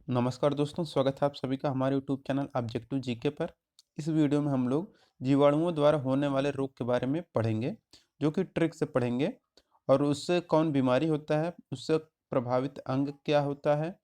नमस्कार दोस्तों, स्वागत है आप सभी का हमारे यूट्यूब चैनल ऑब्जेक्टिव जीके पर। इस वीडियो में हम लोग जीवाणुओं द्वारा होने वाले रोग के बारे में पढ़ेंगे, जो कि ट्रिक से पढ़ेंगे। और उससे कौन बीमारी होता है, उससे प्रभावित अंग क्या होता है,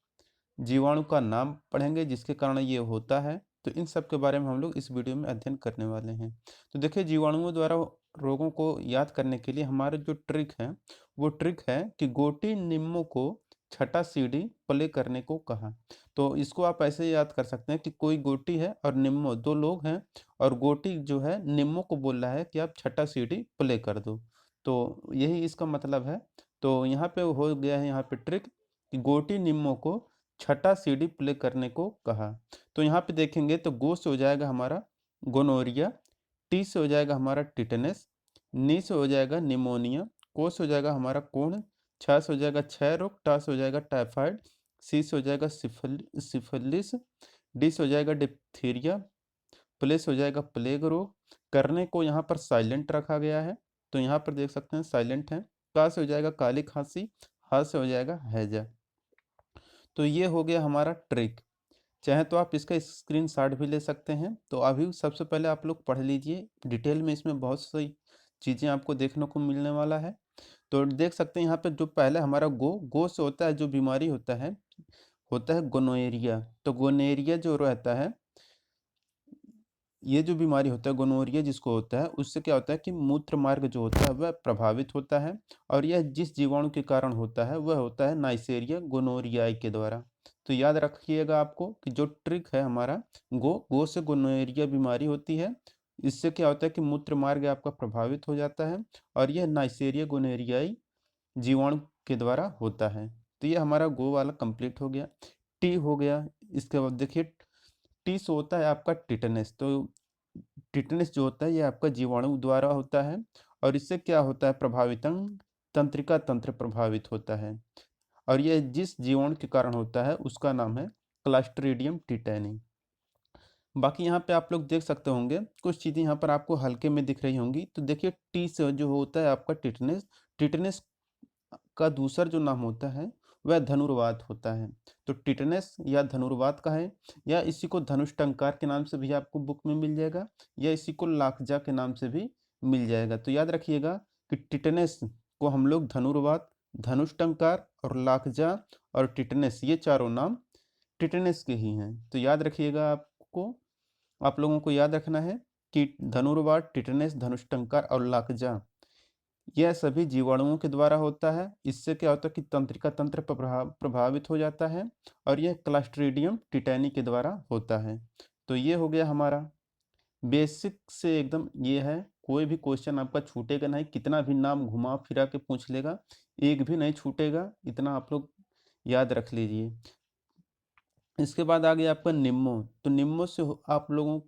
जीवाणु का नाम पढ़ेंगे जिसके कारण ये होता है। तो इन सब के बारे में हम लोग इस वीडियो में अध्ययन करने वाले हैं। तो देखिए, जीवाणुओं द्वारा रोगों को याद करने के लिए हमारे जो ट्रिक है, वो ट्रिक है कि गोटी निम्मों को छठा सीढ़ी प्ले करने को कहा। तो इसको आप ऐसे याद कर सकते हैं कि कोई गोटी है और निम्मो दो लोग हैं, और गोटी जो है निम्मो को बोल रहा है कि आप छठा सीढ़ी प्ले कर दो। तो यही इसका मतलब है। तो यहाँ पे हो गया है, यहाँ पे ट्रिक कि गोटी निम्मो को छठा सीढ़ी प्ले करने को कहा। तो यहाँ पे देखेंगे तो गो से हो जाएगा हमारा गोनोरिया, टी से हो जाएगा हमारा टिटनेस, नी से हो जाएगा निमोनिया, को से हो जाएगा हमारा कोढ़, छ से हो जाएगा क्षय रोग, टा से हो जाएगा टाइफाइड, सी से हो जाएगा सिफिलिस, डी से हो जाएगा डिप्थीरिया, प्ले से हो जाएगा प्लेग रोग। करने को यहाँ पर साइलेंट रखा गया है, तो यहाँ पर देख सकते हैं साइलेंट है। का से हो जाएगा काली खांसी, हा से हो जाएगा हैजा। तो ये हो गया हमारा ट्रिक। चाहे तो आप इसका स्क्रीनशॉट भी ले सकते हैं। तो अभी सबसे पहले आप लोग पढ़ लीजिए डिटेल में, इसमें बहुत सी चीज़ें आपको देखने को मिलने वाला है। तो देख सकते हैं यहाँ पे जो पहले हमारा गो से होता है, जो बीमारी होता है गोनोएरिया। तो गोनोएरिया जो रहता है, ये जो बीमारी होता है गोनोरिया जिसको होता है, उससे क्या होता है कि मूत्र मार्ग जो होता है वह प्रभावित होता है। और यह जिस जीवाणु के कारण होता है वह होता है नाइसेरिया गोनोरियाई के द्वारा। तो याद रखिएगा आपको कि जो ट्रिक है हमारा, गो से गोनोरिया बीमारी होती है। इससे क्या होता है कि मूत्र मार्ग आपका प्रभावित हो जाता है, और यह नाइसेरिया गोनोरियाई जीवाणु के द्वारा होता है। तो ये हमारा गो वाला कंप्लीट हो गया। टी हो गया। इसके बाद देखिए, टी से होता है आपका टिटनेस। तो टिटनेस जो होता है ये आपका जीवाणु द्वारा होता है, और इससे क्या होता है प्रभावित अंग, तंत्रिका तंत्र प्रभावित होता है। और यह जिस जीवाणु के कारण होता है उसका नाम है क्लास्ट्रीडियम टिटैनी। बाकी यहाँ पे आप लोग देख सकते होंगे कुछ चीज़ें यहाँ पर आपको हल्के में दिख रही होंगी। तो देखिए, टी से जो होता है आपका टिटनेस, टिटनेस का दूसरा जो नाम होता है वह धनुर्वात होता है। तो टिटनेस या धनुर्वात का है, या इसी को धनुष टंकार के नाम से भी आपको बुक में मिल जाएगा, या इसी को लाखजा के नाम से भी मिल जाएगा। तो याद रखिएगा कि टिटनेस को हम लोग धनुर्वात, धनुष टंकार और लाखजा और टिटनेस, ये चारों नाम टिटनेस के ही हैं। तो याद रखिएगा, आप लोगों को याद रखना है कि धनुर्वात, टिटनेस, धनुष टंकार और लाखजा यह सभी जीवाणुओं के द्वारा होता है। इससे क्या होता है कि तंत्रिका तंत्र प्रभावित हो जाता है, और यह क्लस्ट्रीडियम टिटैनी के द्वारा होता है। तो ये हो गया हमारा बेसिक से एकदम ये है। कोई भी क्वेश्चन आपका छूटेगा नहीं, कितना भी नाम घुमा फिरा के पूछ लेगा, एक भी नहीं छूटेगा। इतना आप लोग याद रख लीजिए। इसके बाद आ गया आपका निम्मो। तो निम्मो से आप लोगों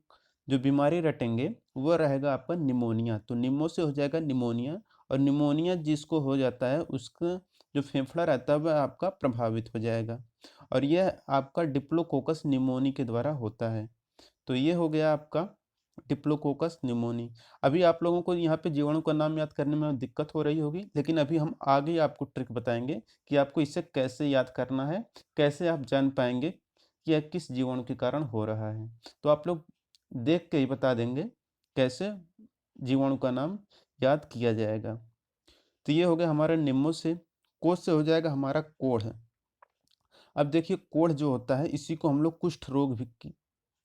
जो बीमारी रटेंगे वो रहेगा आपका निमोनिया। तो निम्मो से हो जाएगा निमोनिया, और निमोनिया जिसको हो जाता है उसका जो फेफड़ा रहता है वह आपका प्रभावित हो जाएगा, और यह आपका डिप्लोकोकस निमोनी के द्वारा होता है। तो ये हो गया आपका डिप्लोकोकस निमोनी। अभी आप लोगों को यहाँ पे जीवाणु का नाम याद करने में दिक्कत हो रही होगी, लेकिन अभी हम आगे आपको ट्रिक बताएंगे कि आपको इसे कैसे याद करना है, कैसे आप जान पाएंगे कि यह किस जीवाणु के कारण हो रहा है। तो आप लोग देख के ही बता देंगे कैसे जीवाणु का नाम याद किया जाएगा। तो ये हो गया हमारा निम्नो से। कोष से हो जाएगा हमारा कोढ़। अब देखिए, कोढ़ जो होता है इसी को हम लोग कुष्ठ रोग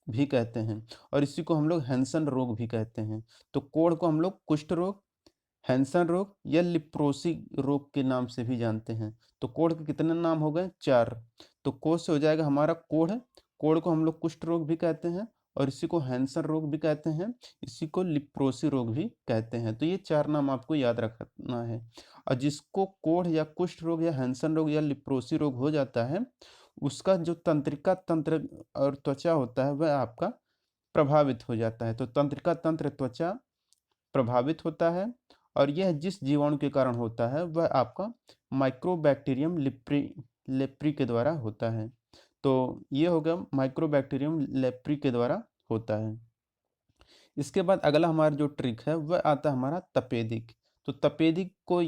भी कहते हैं, और इसी को हम लोग हैंसन रोग भी कहते हैं। तो कोढ़ को हम लोग कुष्ठ रोग, हैंसन रोग या लिप्रोसी रोग के नाम से भी जानते हैं। तो कोढ़ के कितने नाम हो गए? 4। तो कोढ़ से हो जाएगा हमारा कोढ़। कोढ़ को हम लोग कुष्ठ रोग भी कहते हैं, और इसी को हैंसन रोग भी कहते हैं, इसी को लिप्रोसी रोग भी कहते हैं। तो ये 4 नाम आपको याद रखना है। और जिसको कोढ़ या कुष्ठ रोग या हैंसन रोग या लिप्रोसी रोग हो जाता है, उसका जो तंत्रिका तंत्र और त्वचा होता है वह आपका प्रभावित हो जाता है। तो तंत्रिका तंत्र, त्वचा प्रभावित होता है, और यह जिस जीवाणु के कारण होता है वह आपका माइक्रोबैक्टीरियम लेप्री के द्वारा होता है। तो ये हो गया माइक्रोबैक्टीरियम लेप्री के द्वारा होता है। इसके बाद अगला हमारा जो ट्रिक है वह आता है हमारा तपेदिक। तो तपेदिक को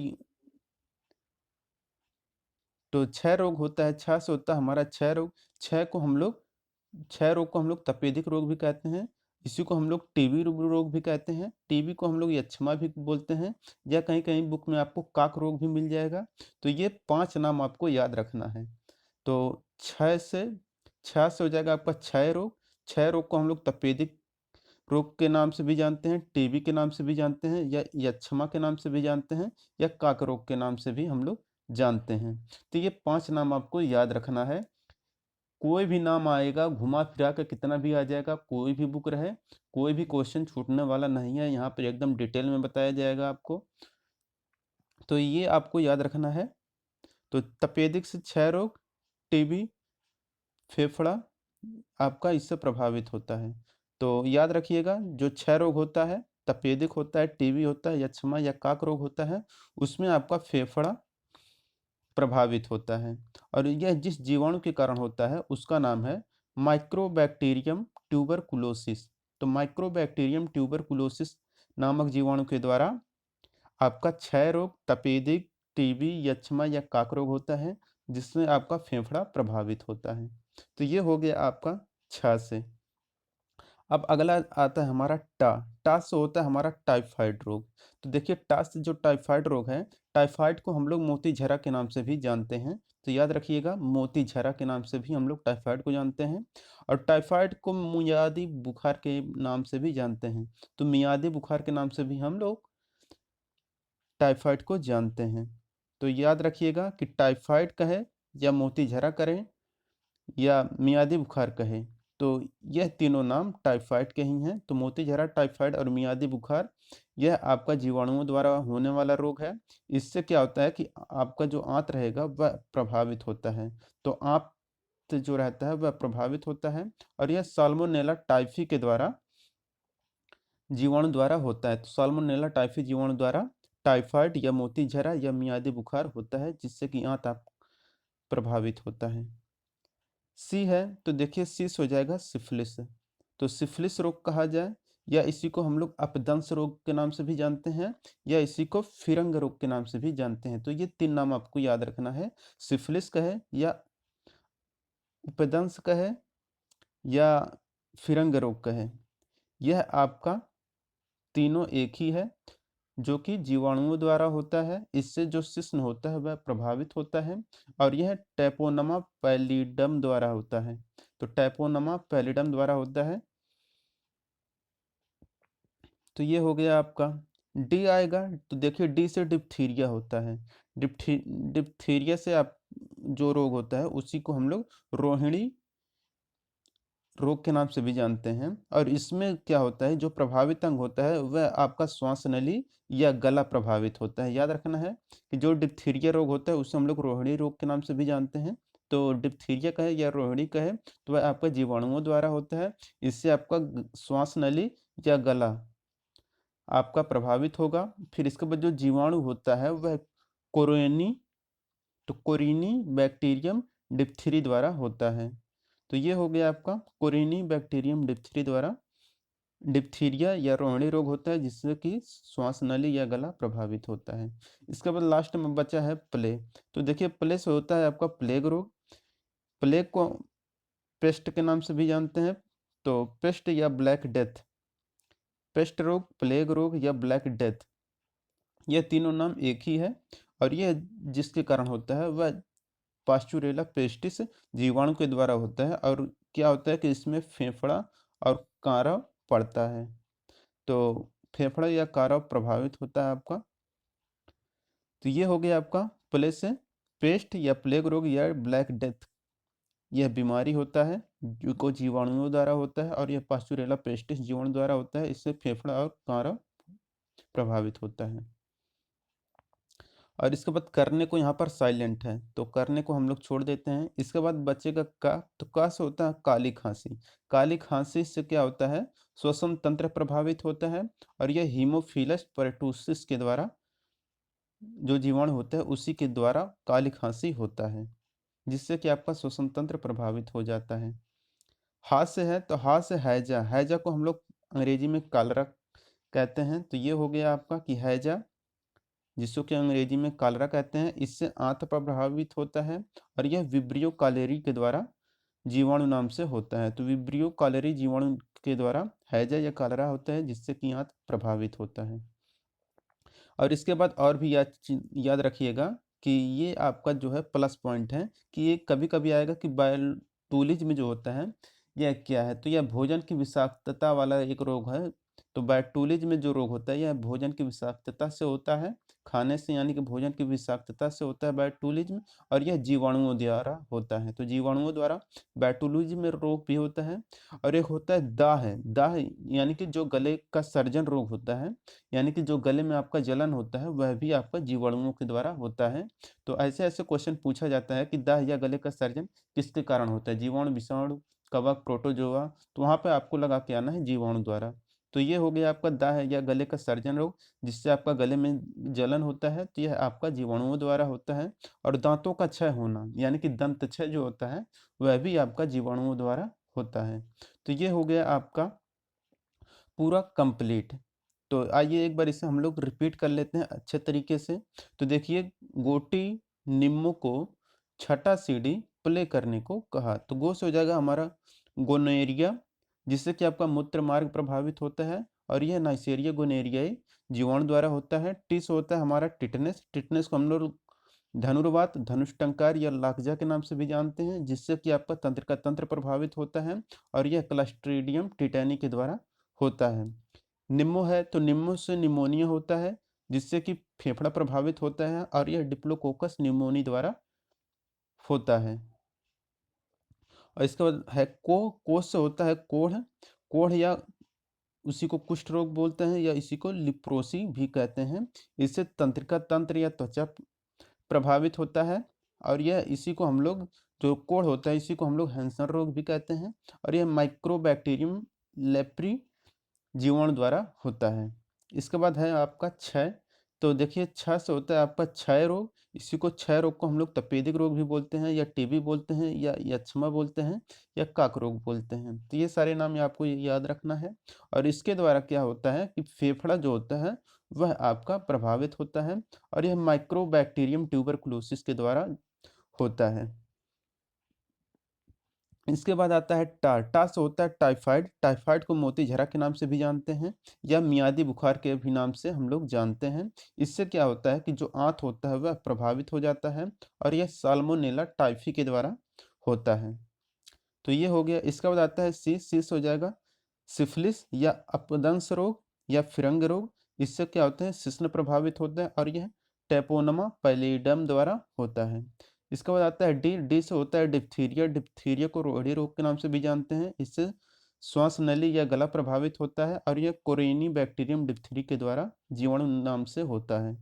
तो क्षय रोग होता है, छा से होता है हमारा क्षय रोग। क्षय रोग को हम लोग तपेदिक रोग भी कहते हैं। इसी को हम लोग टीबी रोग भी कहते हैं। टीबी को हम लोग यक्ष्मा भी बोलते हैं, या कहीं-कहीं बुक में आपको काक रोग भी मिल जाएगा। तो ये 5 नाम आपको याद रखना है। तो छा से हो जाएगा आपका क्षय रोग। क्षय रोग को हम लोग तपेदिक रोग के नाम से भी जानते हैं, टीबी के नाम से भी जानते हैं, या यक्ष्मा के नाम से भी जानते हैं, या काक रोग के नाम से भी हम लोग जानते हैं। तो ये 5 नाम आपको याद रखना है। कोई भी नाम आएगा, घुमा-फिरा के कितना भी आ जाएगा, कोई भी बुक रहे, कोई भी क्वेश्चन छूटने वाला नहीं है। यहाँ पे एकदम डिटेल में बताया जाएगा आपको। तो ये आपको याद रखना है। तो तपेदिक से क्षय रोग, टीबी, फेफड़ा आपका इससे प्रभावित होता है। तो याद रखिएगा, जो क्षय रोग होता है, तपेदिक होता है, टीबी होता है, यक्ष्मा या काक रोग होता है, उसमें आपका फेफड़ा प्रभावित होता है। और यह जिस जीवाणु के कारण होता है उसका नाम है माइक्रोबैक्टीरियम ट्यूबरकुलोसिस। तो माइक्रोबैक्टीरियम ट्यूबरकुलोसिस नामक जीवाणु के द्वारा आपका क्षय रोग, तपेदिक, टीबी, यक्ष्मा या काक रोग होता है, जिसमें आपका फेफड़ा प्रभावित होता है। तो ये हो गया आपका छ से। अब अगला आता है हमारा टा। टा से होता है हमारा टाइफाइड रोग। तो देखिए, टा से जो टाइफाइड रोग है, टाइफाइड को हम लोग मोतीझरा के नाम से भी जानते हैं। तो याद रखिएगा, मोतीझरा के नाम से भी हम लोग टाइफाइड को जानते हैं। और टाइफाइड को मियादी बुखार के नाम से भी जानते हैं। तो मियादी बुखार के नाम से भी हम लोग टाइफाइड को जानते हैं। तो याद रखिएगा कि टाइफाइड कहे या मोतीझरा करें या मियादी बुखार कहे, तो यह तीनों नाम टाइफाइड के ही हैं। तो मोतीझरा, टाइफाइड और मियादी बुखार, यह आपका जीवाणुओं द्वारा होने वाला रोग है। इससे क्या होता है कि आपका जो आंत रहेगा वह प्रभावित होता है। तो आंत जो रहता है वह प्रभावित होता है, और यह साल्मोनेला टाइफी के द्वारा, जीवाणु द्वारा होता है। तो साल्मोनेला टाइफी जीवाणु द्वारा टाइफाइड या मोतीझरा या मियादी बुखार होता है, जिससे कि आंत आप प्रभावित होता है। सी है, तो देखिए सी से हो जाएगा सिफिलिस। तो सिफिलिस रोग कहा जाए, या इसी को हम लोग अपदंस रोग के नाम से भी जानते हैं, या इसी को फिरंग रोग के नाम से भी जानते हैं। तो ये 3 नाम आपको याद रखना है। सिफिलिस कहे या उपदंस कहे या फिरंग रोग कहे, यह आपका तीनों एक ही है, जो कि जीवाणुओं द्वारा होता है। इससे जो शिश्न होता है वह प्रभावित होता है, और यह टैपोनमा पैलिडम द्वारा होता है। तो टैपोनमा पैलिडम द्वारा होता है। तो ये हो गया आपका। डी आएगा, तो देखिए डी से डिप्थीरिया होता है। डिप्थीरिया से आप जो रोग होता है उसी को हम लोग रोहिणी रोग के नाम से भी जानते हैं। और इसमें क्या होता है, जो प्रभावित अंग होता है वह आपका श्वास नली या गला प्रभावित होता है। याद रखना है कि जो डिप्थीरिया रोग होता है उसे हम लोग रोहिणी रोग के नाम से भी जानते हैं। तो डिप्थीरिया कहे या रोहिणी कहे, तो वह आपका जीवाणुओं द्वारा होता है। इससे आपका श्वास नली या गला आपका प्रभावित होगा। फिर इसके बाद जो जीवाणु होता है वह कोरोनी तो कोरिनी बैक्टीरियम डिप्थीरी द्वारा होता है। तो ये हो गया आपका कोरिनी बैक्टीरियम डिप्थीरी द्वारा डिप्थीरिया या रोहिणी रोग होता है, जिससे कि श्वास नली या गला प्रभावित होता है। इसके बाद लास्ट में बचा है प्लेग। तो देखिए, प्लेग से होता है आपका प्लेग रोग। प्लेग को पेस्ट के नाम से भी जानते हैं। तो पेस्ट या ब्लैक डेथ, पेस्ट रोग, प्लेग रोग या ब्लैक डेथ, यह तीनों नाम एक ही है। और यह जिसके कारण होता है वह पास्चुरेला पेस्टिस जीवाणु के द्वारा होता है। और क्या होता है कि इसमें फेफड़ा और कारा पड़ता है। तो फेफड़ा या कारा प्रभावित होता है आपका। तो ये हो गया आपका प्ले से। पेस्ट या प्लेग रोग या ब्लैक डेथ, यह बीमारी होता है जो को जीवाणुओं द्वारा होता है, और यह पास्चुरेला पेस्टिस जीवाणु द्वारा होता है। इससे फेफड़ा और कारा प्रभावित होता है। और इसके बाद करने को यहाँ पर साइलेंट है, तो करने को हम लोग छोड़ देते हैं। इसके बाद बचेगा का। तो का से होता है काली खांसी। काली खांसी से क्या होता है, श्वसन तंत्र प्रभावित होता है, और यह हीमोफिलस परटूसिस के द्वारा, जो जीवाणु होता है उसी के द्वारा काली खांसी होता है, जिससे कि आपका श्वसन तंत्र प्रभावित हो जाता है। हाथ से है, तो हाथ से हैजा, हैजा को हम लोग अंग्रेजी में कालरा कहते हैं। तो ये हो गया आपका कि हैजा जिसको कि अंग्रेजी में कॉलरा कहते हैं, इससे आंत प्रभावित होता है और यह विब्रियो कॉलेरी के द्वारा जीवाणु नाम से होता है। तो विब्रियो कॉलेरी जीवाणु के द्वारा हैजा या कॉलरा होता है, जिससे कि आंत प्रभावित होता है। और इसके बाद और भी याद रखिएगा कि ये आपका जो है प्लस पॉइंट है कि ये कभी कभी आएगा कि बायोटूलिज्म में जो होता है यह क्या है, तो यह भोजन की विषाक्तता वाला एक रोग है। तो बायोटूलिज्म में जो रोग होता है यह भोजन की विषाक्तता से होता है, खाने से, यानी कि भोजन की विषाक्तता से होता है बायोटूलिज्म, और यह जीवाणुओं द्वारा होता है। तो जीवाणुओं द्वारा बायोटूलिज्म में रोग भी होता है। और एक होता है दाह यानी कि जो गले का सर्जन रोग होता है, यानी कि जो गले में आपका जलन होता है वह भी आपका जीवाणुओं के द्वारा होता है। तो ऐसे ऐसे क्वेश्चन पूछा जाता है कि दाह या गले का सर्जन किसके कारण होता है, जीवाणु, विषाणु, कवक, प्रोटोजोआ, तो वहाँ पे आपको लगा के आना है जीवाणु द्वारा। तो ये हो गया आपका दाह या गले का सर्जन रोग, जिससे आपका गले में जलन होता है, तो यह आपका जीवाणुओं द्वारा होता है। और दांतों का क्षय होना, यानी कि दंत क्षय जो होता है वह भी आपका जीवाणुओं द्वारा होता है। तो ये हो गया आपका पूरा कंप्लीट। तो आइए एक बार इसे हम लोग रिपीट कर लेते हैं अच्छे तरीके से। तो देखिए, गोटी निम्मो को छठा सीढ़ी प्ले करने को कहा। तो गो से हो जाएगा हमारा गोनोरिया, जिससे कि आपका मूत्र मार्ग प्रभावित होता है, और यह नाइसेरिया गोनेरियाई जीवाणु द्वारा होता है। टी से होता है हमारा टिटनेस। टिटनेस को हम लोग धनुर्वात, धनुष्टंकार या लाखजा के नाम से भी जानते हैं, जिससे कि आपका तंत्र का तंत्र प्रभावित होता है, और यह क्लस्ट्रीडियम टिटैनी के द्वारा होता है। निम्मो है तो निम्मो से निमोनिया होता है, जिससे कि फेफड़ा प्रभावित होता है, और यह डिप्लोकोकस निमोनी द्वारा होता है। और इसके बाद है को से होता है कोढ़। कोढ़ या उसी को कुष्ठ रोग बोलते हैं, या इसी को लिप्रोसी भी कहते हैं। इससे तंत्रिका तंत्र या त्वचा प्रभावित होता है, और यह इसी को हम लोग, जो कोढ़ होता है इसी को हम लोग हैंसन रोग भी कहते हैं। और यह माइक्रोबैक्टीरियम लेप्री जीवाणु द्वारा होता है। इसके बाद है आपका क्षय। तो देखिए, क्षय से होता है आपका क्षय रोग। इसी को, क्षय रोग को हम लोग तपेदिक रोग भी बोलते हैं, या टीबी बोलते हैं, या यक्ष्मा बोलते हैं, या काक रोग बोलते हैं। तो ये सारे नाम आपको याद रखना है। और इसके द्वारा क्या होता है कि फेफड़ा जो होता है वह आपका प्रभावित होता है, और यह माइक्रोबैक्टीरियम ट्यूबरकुलोसिस के द्वारा होता है। इसके बाद आता है टा से होता है टाइफाइड। टाइफाइड को मोतीझरा के नाम से भी जानते हैं, या मियादी बुखार के भी नाम से हम लोग जानते हैं। इससे क्या होता है कि जो आंत होता है वह प्रभावित हो जाता है, और यह साल्मोनेला टाइफी के द्वारा होता है। तो ये हो गया। इसके बाद आता है सी से हो जाएगा सिफिलिस या अपदंस रोग या फिरंग रोग। इससे क्या होता है, शिश्न प्रभावित होता है, और यह टेपोनमा पैलिडम द्वारा होता है। इसके बाद आता है डी से होता है डिप्थीरिया। डिप्थीरिया को रोहड़ी रोग के नाम से भी जानते हैं। इससे श्वास नली या गला प्रभावित होता है, और यह कोरेनी बैक्टीरियम डिप्थीरी के द्वारा जीवाणु नाम से होता है।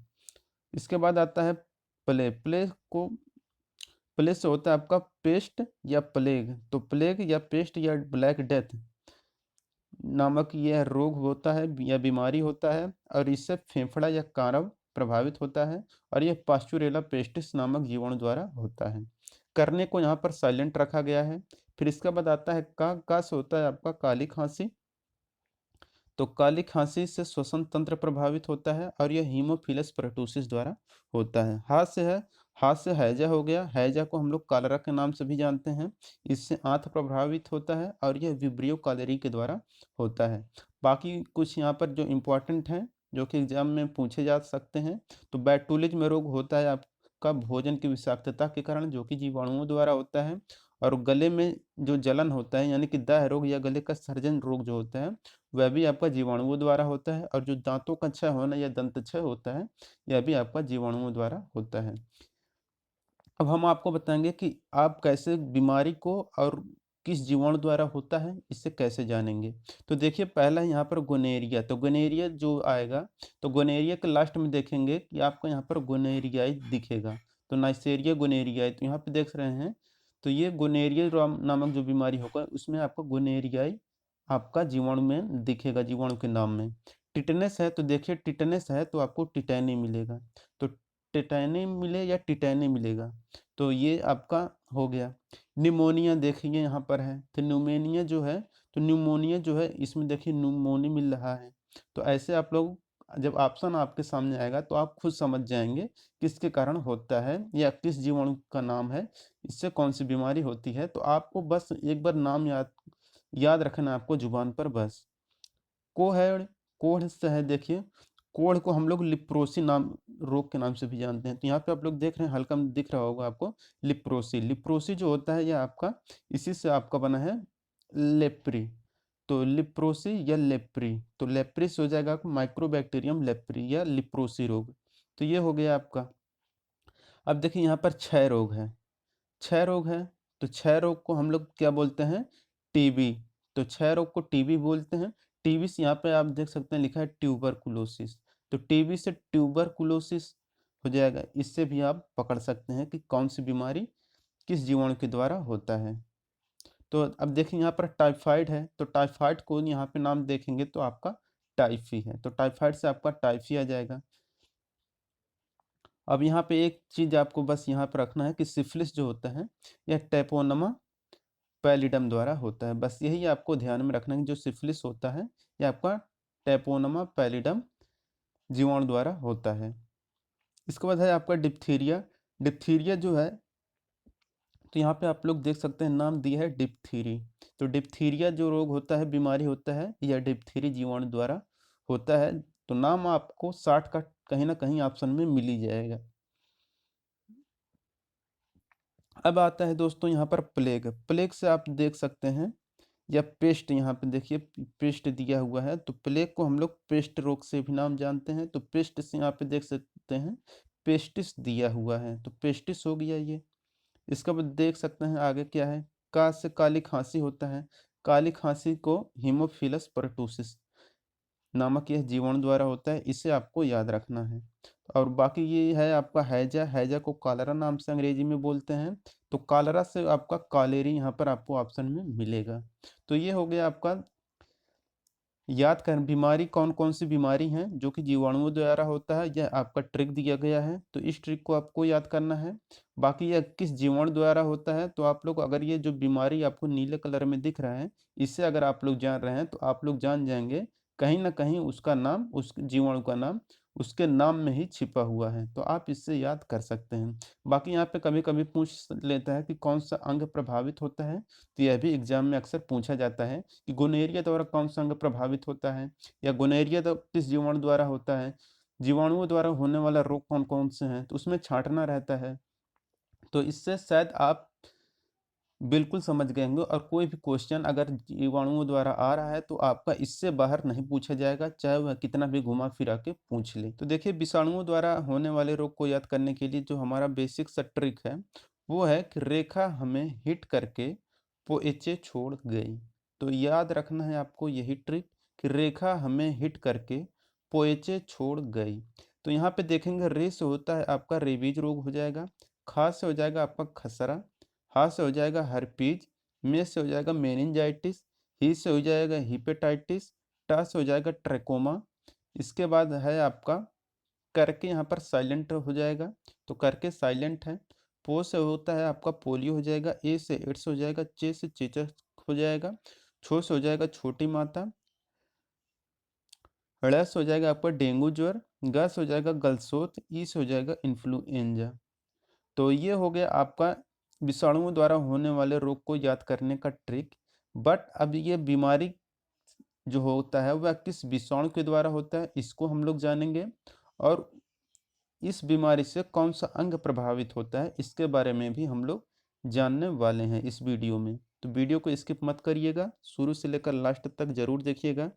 इसके बाद आता है प्ले से होता है आपका पेस्ट या प्लेग। तो प्लेग या पेस्ट या ब्लैक डेथ नामक यह रोग होता है या बीमारी होता है, और इससे फेफड़ा या कारव प्रभावित होता है, और यह पास्चुरेला पेस्टिस नामक जीवाणु द्वारा होता है। करने को यहाँ पर साइलेंट रखा गया है। फिर इसका बाद आता है का से होता है आपका काली खांसी। तो काली खांसी से श्वसन तंत्र प्रभावित होता है, और यह हीमोफिलस परटूसिस द्वारा होता है। हाथ से हैजा हो गया। हैजा को हम लोग कालरा के नाम से भी जानते हैं। इससे आंत प्रभावित होता है, और यह विब्रियो कॉलेरी के द्वारा होता है। बाकी कुछ यहाँ पर जो इम्पोर्टेंट हैं, जो कि एग्जाम में पूछे जा सकते हैं। तो बैटुलिज्म रोग होता है आपका भोजन की विषाक्तता के कारण, जो कि जीवाणुओं द्वारा होता है। और गले में जो जलन होता है, यानी कि दाह रोग या गले का सर्जन रोग जो होता है वह भी आपका जीवाणुओं द्वारा होता है। और जो दांतों का क्षय होना या दंत क्षय होता है, यह भी आपका जीवाणुओं द्वारा होता है। अब हम आपको बताएंगे कि आप कैसे बीमारी को और किस जीवाणु द्वारा होता है इससे कैसे जानेंगे। तो देखिए, पहला यहाँ पर गोनेरिया। तो गोनेरिया जो आएगा, तो गोनेरिया के लास्ट में देखेंगे कि आपको यहाँ पर गोनेरियाई दिखेगा। तो नाइसेरिया गोनेरियाई, तो यहाँ पे देख रहे हैं। तो ये गोनेरिया नामक जो बीमारी होगा उसमें आपको गोनेरियाई आपका जीवाणु में दिखेगा, जीवाणु के नाम में। टिटनेस है तो देखिए, टिटनेस है तो आपको टिटैनी मिलेगा। तो टिटैनी मिले या टिटैनी मिलेगा, तो ये आपका हो गया। निमोनिया देखिए यहाँ पर है, तो न्यूमोनिया जो है, तो न्यूमोनिया जो है इसमें देखिए न्यूमोनी मिल रहा है। तो ऐसे आप लोग जब ऑप्शन आपके सामने आएगा तो आप खुद समझ जाएंगे किसके कारण होता है या किस जीवाणु का नाम है, इससे कौन सी बीमारी होती है। तो आपको बस एक बार नाम याद याद रखना है आपको जुबान पर बस। कोहड़, कोढ़ से है देखिए, कोढ़ को हम लोग लिप्रोसी नाम रोग के नाम से भी जानते हैं। तो यहाँ पे आप लोग देख रहे हैं, हल्का में दिख रहा होगा आपको लिप्रोसी। लिप्रोसी जो होता है यह आपका इसी से आपका बना है लेप्री। तो लिप्रोसी या लेप्री, तो लेप्री से हो जाएगा आपको माइक्रोबैक्टीरियम लेप्री या लिप्रोसी रोग। तो ये हो गया आपका। अब देखिए यहाँ पर क्षय रोग है, क्षय रोग है। तो क्षय रोग को हम लोग क्या बोलते हैं, टीबी। तो क्षय रोग को टीबी बोलते हैं। टीबी से यहाँ पे आप देख सकते हैं लिखा है ट्यूबरकुलोसिस। तो टीबी से ट्यूबरकुलोसिस हो जाएगा। इससे भी आप पकड़ सकते हैं कि कौन सी बीमारी किस जीवाणु के द्वारा होता है। तो अब देखिए यहाँ पर टाइफाइड है, तो टाइफाइड को यहाँ पे नाम देखेंगे तो आपका टाइफी है। तो टाइफाइड से आपका टाइफी आ जाएगा। अब यहाँ पे एक चीज आपको बस यहाँ पर रखना है कि सिफिलिस जो होता है यह टैपोनमा पैलिडम द्वारा होता है। बस यही आपको ध्यान में रखना है कि जो सिफिलिस होता है यह आपका टैपोनमा पैलिडम जीवाणु द्वारा होता है। इसके बाद है आपका डिप्थीरिया। डिप्थीरिया जो है, तो यहाँ पे आप लोग देख सकते हैं नाम दिया है डिप्थीरी। तो डिप्थीरिया जो रोग होता है, बीमारी होता है, यह डिप्थीरी जीवाणु द्वारा होता है। तो नाम आपको 60 का कहीं ना कहीं ऑप्शन में मिल ही जाएगा। अब आता है दोस्तों यहाँ पर प्लेग। प्लेग से आप देख सकते हैं या पेस्ट, यहाँ पे देखिए पेस्ट दिया हुआ है। तो प्लेग को हम लोग पेस्ट रोग से भी नाम जानते हैं। तो पेस्ट से यहाँ पे देख सकते हैं पेस्टिस दिया हुआ है, तो पेस्टिस हो गया ये। इसका बाद देख सकते हैं आगे क्या है, का से काली खांसी होता है। काली खांसी को हीमोफिलस परटूसिस नामक यह जीवाणु द्वारा होता है, इसे आपको याद रखना है। और बाकी ये है आपका हैजा। हैजा को कालरा नाम से अंग्रेजी में बोलते हैं। तो कालरा से आपका कालेरी यहाँ पर आपको ऑप्शन में मिलेगा। तो ये हो गया आपका याद कर बीमारी कौन कौन सी बीमारी हैं जो कि जीवाणुओं द्वारा होता है, यह आपका ट्रिक दिया गया है। तो इस ट्रिक को आपको याद करना है। बाकी यह किस जीवाणु द्वारा होता है, तो आप लोग अगर ये जो बीमारी आपको नीले कलर में दिख रहा है, इससे अगर आप लोग जान रहे हैं तो आप लोग जान जाएंगे कहीं ना कहीं उसका नाम, उस जीवाणु का नाम उसके नाम में ही छिपा हुआ है। तो आप इससे याद कर सकते हैं। बाकी यहाँ पे कभी कभी पूछ लेता है कि कौन सा अंग प्रभावित होता है। तो यह भी एग्जाम में अक्सर पूछा जाता है कि गोनोरिया द्वारा कौन सा अंग प्रभावित होता है, या गोनोरिया तो किस जीवाणु द्वारा होता है, जीवाणुओं द्वारा होने वाला रोग कौन कौन से हैं, तो उसमें छांटना रहता है। तो इससे शायद आप बिल्कुल समझ गए होंगे। और कोई भी क्वेश्चन अगर जीवाणुओं द्वारा आ रहा है तो आपका इससे बाहर नहीं पूछा जाएगा, चाहे वह कितना भी घुमा फिरा के पूछ ले। तो देखिए विषाणुओं द्वारा होने वाले रोग को याद करने के लिए जो हमारा बेसिक सा ट्रिक है वो है कि रेखा हमें हिट करके पोएचे छोड़ गई। तो याद रखना है आपको यही ट्रिक कि रेखा हमें हिट करके पोएचे छोड़ गई। तो यहाँ पे देखेंगे रे से होता है आपका रेबीज रोग हो जाएगा, खा से हो जाएगा आपका खसरा, हा से हो जाएगा हर्पीज, में से हो जाएगा मेनिंजाइटिस, ही से हो जाएगा हिपेटाइटिस, टा से हो जाएगा ट्रेकोमा। इसके बाद है आपका करके यहाँ पर साइलेंट हो जाएगा, तो करके साइलेंट है। पो से होता है आपका पोलियो हो जाएगा, ए से एड्स हो जाएगा, चे से चेचक हो जाएगा, छो से हो जाएगा छोटी माता, ड़ से हो जाएगा आपका डेंगू ज्वर, ग से हो जाएगा गलसोत, ई से हो जाएगा इन्फ्लुएंजा। तो ये हो गया आपका विषाणुओं द्वारा होने वाले रोग को याद करने का ट्रिक। बट अब ये बीमारी जो होता है वह किस विषाणु के द्वारा होता है, इसको हम लोग जानेंगे। और इस बीमारी से कौन सा अंग प्रभावित होता है, इसके बारे में भी हम लोग जानने वाले हैं इस वीडियो में। तो वीडियो को स्किप मत करिएगा, शुरू से लेकर लास्ट तक जरूर देखिएगा।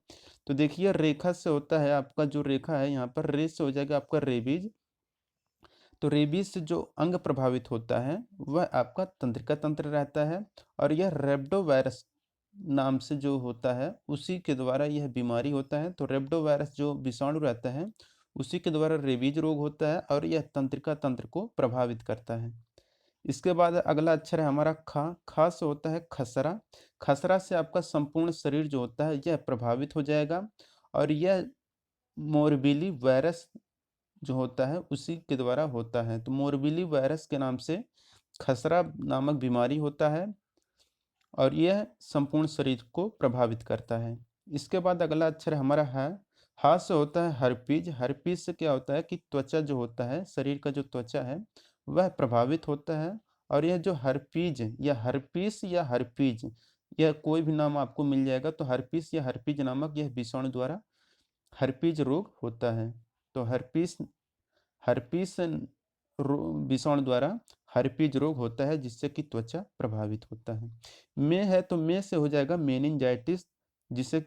तो देखिए रेखा से होता है आपका, जो रेखा है यहाँ पर रे से हो जाएगा आपका रेबीज। तो रेबीज से जो अंग प्रभावित होता है वह आपका तंत्रिका तंत्र रहता है। और यह रेब्डो वायरस नाम से जो होता है उसी के द्वारा यह बीमारी होता है। तो रेब्डो वायरस जो विषाणु रहता है उसी के द्वारा रेबीज रोग होता है और यह तंत्रिका तंत्र को प्रभावित करता है। इसके बाद अगला अक्षर है हमारा खा। खा से होता है खसरा। खसरा से आपका संपूर्ण शरीर जो होता है यह प्रभावित हो जाएगा। और यह मोरबीली वायरस जो होता है उसी के द्वारा होता है। तो मोरबीली वायरस के नाम से खसरा नामक बीमारी होता है और यह संपूर्ण शरीर को प्रभावित करता है। इसके बाद अगला अक्षर हमारा है हा से होता है हर्पीज। हर्पीज से क्या होता है कि त्वचा जो होता है, शरीर का जो त्वचा है वह प्रभावित होता है। और यह जो हर्पीज या हर्पीस या हर्पीज, यह कोई भी नाम आपको मिल जाएगा, तो हर्पीस या हर्पीज नामक यह विषाणु द्वारा हर्पीज रोग होता है। तो हर्पीस हर्पीस विषाणु द्वारा हर्पीज रोग होता है, जिससे कि त्वचा प्रभावित होता है। में है तो में से हो जाएगा मेनिंजाइटिस, जिसे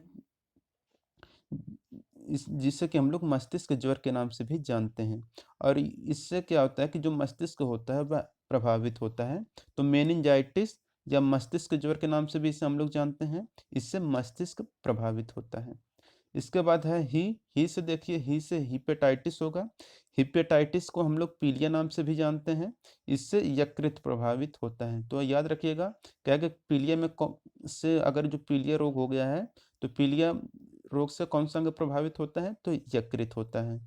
जिससे कि हम लोग मस्तिष्क ज्वर के नाम से भी जानते हैं। और इससे क्या होता है कि जो मस्तिष्क होता है वह प्रभावित होता है। तो मेनिंजाइटिस या मस्तिष्क ज्वर के नाम से भी इसे हम लोग जानते हैं। इससे मस्तिष्क प्रभावित होता है। इसके बाद है ही से देखिए, ही से हिपेटाइटिस होगा। हिपेटाइटिस को हम लोग पीलिया नाम से भी जानते हैं। इससे यकृत प्रभावित होता है। तो याद रखिएगा, क्या कि पीलिया में से अगर जो पीलिया रोग हो गया है, तो पीलिया रोग से कौन सा अंग प्रभावित होता है, तो यकृत होता है।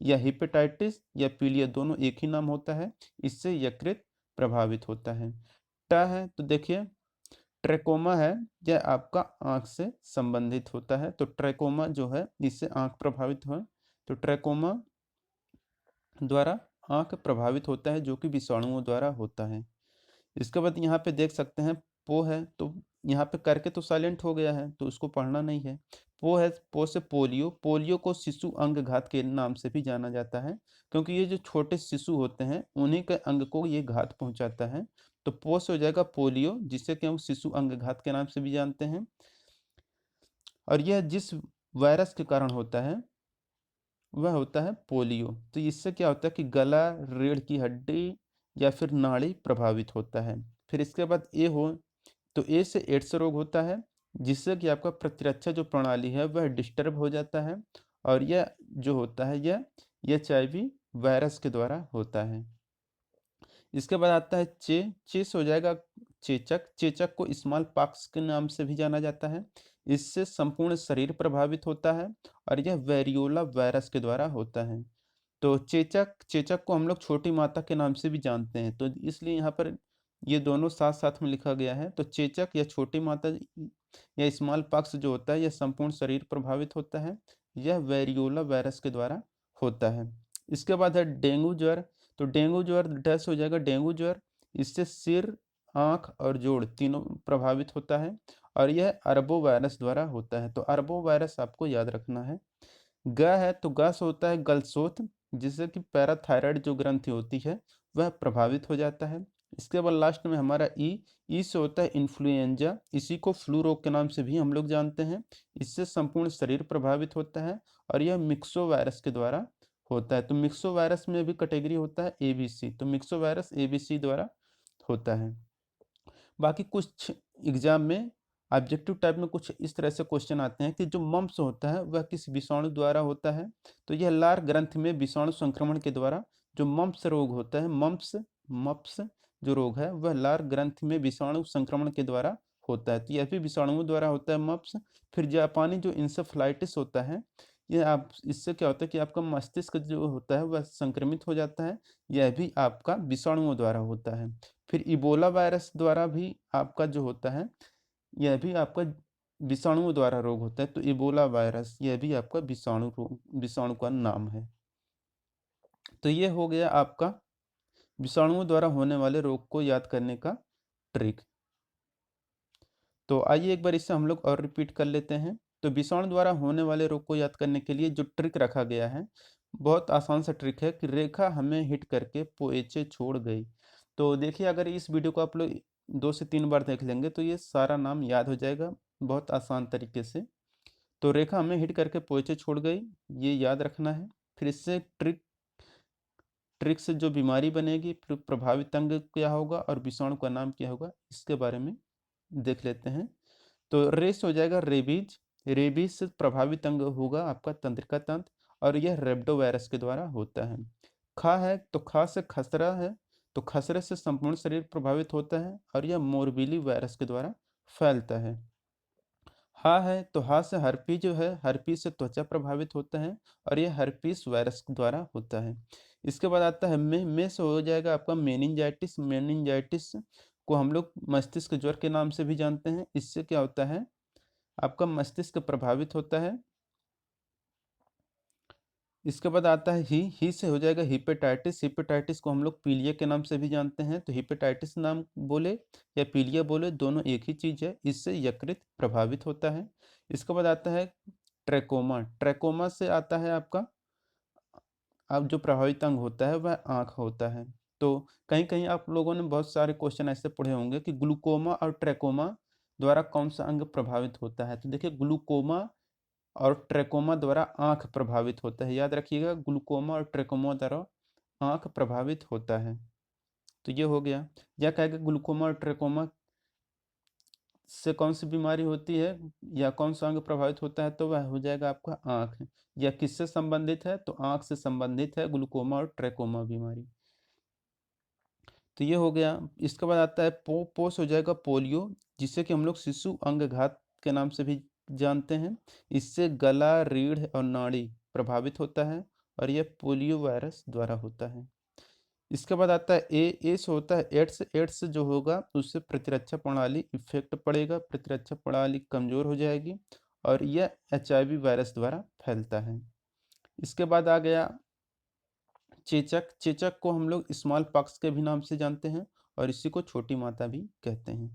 या हिपेटाइटिस या पीलिया दोनों एक ही नाम होता है, इससे यकृत प्रभावित होता है। ट है तो देखिए, ट्रेकोमा है, यह आपका आंख से संबंधित होता है। तो ट्रेकोमा जो है, इससे आंख प्रभावित हो, तो ट्रेकोमा द्वारा आंख प्रभावित होता है, जो कि विषाणुओं द्वारा होता है। इसके बाद यहाँ पे देख सकते हैं पो है, तो यहाँ पे करके तो साइलेंट हो गया है, तो उसको पढ़ना नहीं है। पो है, पो से पोलियो। पोलियो को शिशु अंग घात के नाम से भी जाना जाता है, क्योंकि ये जो छोटे शिशु होते हैं उन्हीं के अंग को ये घात पहुंचाता है। तो पो से हो जाएगा पोलियो, जिसे कि हम शिशु अंग घात के नाम से भी जानते हैं। और यह जिस वायरस के कारण होता है वह होता है पोलियो। तो इससे क्या होता है कि गला, रीढ़ की हड्डी या फिर नाड़ी प्रभावित होता है। फिर इसके बाद ए हो, तो ए से एड्स रोग होता है, जिससे कि आपका प्रतिरक्षा जो प्रणाली है वह डिस्टर्ब हो जाता है। और यह जो होता है यह HIV वायरस के द्वारा होता है। इसके बाद आता है चे से हो जाएगा चेचक। चेचक को स्मॉल पॉक्स के नाम से भी जाना जाता है। इससे संपूर्ण शरीर प्रभावित होता है, और यह वेरियोला वायरस के द्वारा होता है। तो चेचक चेचक को हम लोग छोटी माता के नाम से भी जानते हैं, तो इसलिए यहाँ पर ये दोनों साथ साथ में लिखा गया है। तो चेचक या छोटी माता या स्मॉल पॉक्स जो होता है, यह संपूर्ण शरीर प्रभावित होता है। यह वेरियोला वायरस के द्वारा होता है। इसके बाद है डेंगू ज्वर। तो डेंगू ज्वर डैश हो जाएगा डेंगू ज्वर। इससे सिर, आँख और जोड़ तीनों प्रभावित होता है, और यह अरबो वायरस द्वारा होता है। तो अरबो वायरस आपको याद रखना है। ग है तो ग से होता है गलसोथ, जिससे कि पैराथायराइड जो ग्रंथि होती है वह प्रभावित हो जाता है। इसके बाद लास्ट में हमारा ई से होता है इन्फ्लुएंजा। इसी को फ्लू रोग के नाम से भी हम लोग जानते हैं। इससे संपूर्ण शरीर प्रभावित होता है, और यह मिक्सो वायरस के द्वारा होता है। तो मिक्सो वायरस में भी कैटेगरी होता है ABC। तो मिक्सो वायरस ABC द्वारा होता है। बाकी कुछ एग्जाम में ऑब्जेक्टिव टाइप में कुछ इस तरह से क्वेश्चन आते हैं कि जो मम्प्स होता है वह किस विषाणु द्वारा होता है। तो यह लार ग्रंथि में विषाणु संक्रमण के द्वारा जो मम्प्स रोग होता है, मप्स जो रोग है वह लार ग्रंथि में विषाणु संक्रमण के द्वारा होता है। तो यह भी विषाणुओं द्वारा होता है मप्स। फिर जापानी जो इंसेफ्लाइटिस होता है, यह आप इससे क्या होता है कि आपका मस्तिष्क जो होता है वह संक्रमित हो जाता है। यह भी आपका विषाणुओं द्वारा होता है। फिर इबोला वायरस द्वारा भी आपका जो होता है, यह भी आपका विषाणुओं द्वारा रोग होता है। तो इबोला वायरस यह भी आपका विषाणु का नाम है। तो ये हो गया आपका विषाणुओं द्वारा होने वाले रोग को याद करने का ट्रिक। तो आइए एक बार इसे हम लोग और रिपीट कर लेते हैं। तो विषाणु द्वारा होने वाले रोग को याद करने के लिए जो ट्रिक रखा गया है, बहुत आसान सा ट्रिक है कि रेखा हमें हिट करके पोएचे छोड़ गई। तो देखिए, अगर इस वीडियो को आप लोग 2 से 3 बार देख लेंगे तो ये सारा नाम याद हो जाएगा बहुत आसान तरीके से। तो रेखा हमें हिट करके पोएचे छोड़ गई, ये याद रखना है। फिर इससे ट्रिक से जो बीमारी बनेगी, फिर प्रभावित अंग क्या होगा और विषाणु का नाम क्या होगा, इसके बारे में देख लेते हैं। तो रेस हो जाएगा रेबीज। रेबीज से प्रभावित अंग होगा आपका तंत्रिका तंत्र, और यह रेब्डो वायरस के द्वारा होता है। खा है तो खा से खसरा है, तो खसरे से संपूर्ण शरीर प्रभावित होता है, और यह मोरबीली वायरस के द्वारा फैलता है। हा है तो हा से हर्पी जो है, हर्पी से त्वचा प्रभावित होता है, और यह हर्पीस वायरस द्वारा होता है। इसके बाद आता है में से हो जाएगा आपका मेनिंजाइटिस। मेनिंजाइटिस को हम लोग मस्तिष्क ज्वर के नाम से भी जानते हैं। इससे क्या होता है, आपका मस्तिष्क प्रभावित होता है, इसके बाद आता है ही से हो जाएगा हिपेटाइटिस। हिपेटाइटिस को हम लोग पीलिया के नाम से भी जानते हैं, तो हिपेटाइटिस नाम बोले या पीलिया बोले दोनों एक ही चीज है, इससे यकृत प्रभावित होता है। इसके बाद आता है ट्रैकोमा। ट्रैकोमा से आता है आपका, अब जो प्रभावित अंग होता है वह आँख होता है। तो कहीं कहीं आप लोगों ने बहुत सारे क्वेश्चन ऐसे पढ़े होंगे कि ग्लूकोमा और ट्रैकोमा द्वारा कौन सा अंग प्रभावित होता है। तो देखिए, ग्लूकोमा और ट्रैकोमा द्वारा आँख प्रभावित होता है, याद रखिएगा, ग्लूकोमा और ट्रैकोमा द्वारा आँख प्रभावित होता है। तो ये हो गया। या कहेगा ग्लूकोमा और ट्रैकोमा से कौन सी बीमारी होती है या कौन सा अंग प्रभावित होता है, तो वह हो जाएगा आपका आँख। या किससे संबंधित है, तो आँख से संबंधित है ग्लूकोमा और ट्रैकोमा बीमारी। तो ये हो गया। इसके बाद आता है पोष हो जाएगा पोलियो, जिसे कि हम लोग शिशु अंगघात के नाम से भी जानते हैं। इससे गला, रीढ़ और नाड़ी प्रभावित होता है और यह पोलियो वायरस द्वारा होता है। इसके बाद आता है ए से होता है एड्स। एड्स जो होगा उससे प्रतिरक्षा प्रणाली इफेक्ट पड़ेगा, प्रतिरक्षा प्रणाली कमजोर हो जाएगी और यह HIV वायरस द्वारा फैलता है। इसके बाद आ गया चेचक। चेचक को हम लोग स्मॉल पॉक्स के भी नाम से जानते हैं और इसी को छोटी माता भी कहते हैं।